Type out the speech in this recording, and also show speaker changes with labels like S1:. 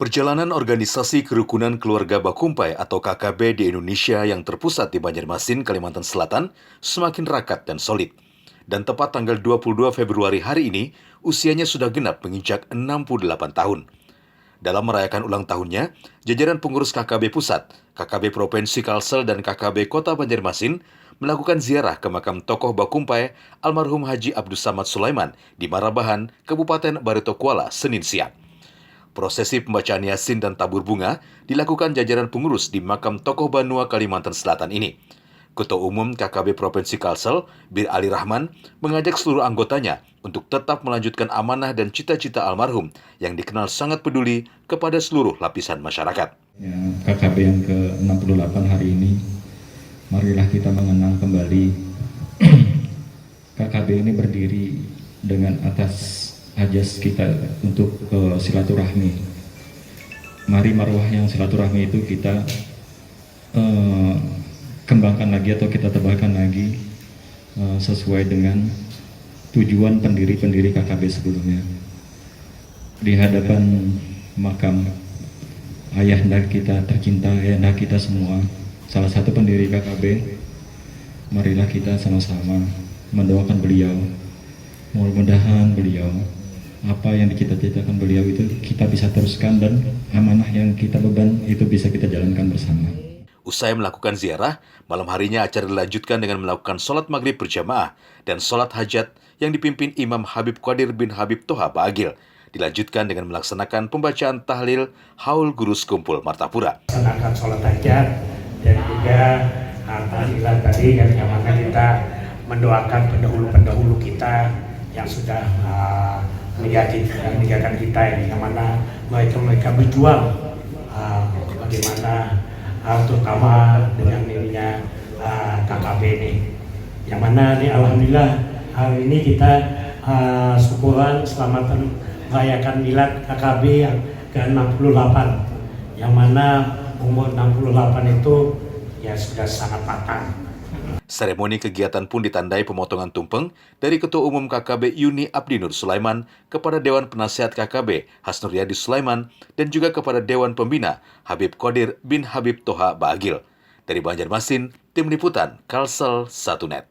S1: Perjalanan organisasi kerukunan keluarga Bakumpai atau KKB di Indonesia yang terpusat di Banjarmasin, Kalimantan Selatan semakin rakat dan solid. Dan tepat tanggal 22 Februari hari ini, usianya sudah genap menginjak 68 tahun. Dalam merayakan ulang tahunnya, jajaran pengurus KKB Pusat, KKB Provinsi Kalsel, dan KKB Kota Banjarmasin melakukan ziarah ke makam tokoh Bakumpai almarhum Haji Abdus Samad Sulaiman di Marabahan, Kabupaten Baritokuala, Senin siang. Prosesi pembacaan Yasin dan tabur bunga dilakukan jajaran pengurus di makam tokoh Banua, Kalimantan Selatan ini. Ketua Umum KKB Provinsi Kalsel, Bir Ali Rahman, mengajak seluruh anggotanya untuk tetap melanjutkan amanah dan cita-cita almarhum yang dikenal sangat peduli kepada seluruh lapisan masyarakat.
S2: Ya, KKB yang ke-68 hari ini, marilah kita mengenang kembali KKB ini berdiri dengan atas ajas kita untuk silaturahmi. Mari marwah yang silaturahmi itu kita kembangkan lagi atau kita tebalkan lagi sesuai dengan tujuan pendiri-pendiri KKB sebelumnya. Di hadapan makam ayahanda kita tercinta, ayahanda kita semua, salah satu pendiri KKB, marilah kita sama-sama mendoakan beliau. Mudah-mudahan beliau, apa yang dicita-citakan beliau itu kita bisa teruskan, dan amanah yang kita beban itu bisa kita jalankan bersama.
S1: Usai melakukan ziarah, malam harinya acara dilanjutkan dengan melakukan sholat maghrib berjamaah dan sholat hajat yang dipimpin Imam Habib Qadir bin Habib Toha Baagil. Dilanjutkan dengan melaksanakan pembacaan tahlil Haul Guru Sekumpul Martapura.
S3: Melaksanakan sholat hajat dan juga tahlilan tadi yang mana kita mendoakan pendahulu-pendahulu kita yang sudah meninggalkan kita, yang mana mereka berjuang bagaimana terutama dengan ininya KKB ini, yang mana ini alhamdulillah hari ini kita syukuran selamatan merayakan milad KKB yang ke-68, yang mana umur 68 itu ya sudah sangat matang.
S1: Seremoni kegiatan pun ditandai pemotongan tumpeng dari Ketua Umum KKB Yuni Abdinur Sulaiman kepada Dewan Penasehat KKB Hasnur Yadi Sulaiman dan juga kepada Dewan Pembina Habib Qadir bin Habib Toha Baagil. Dari Banjarmasin, Tim Liputan Kalsel 1net.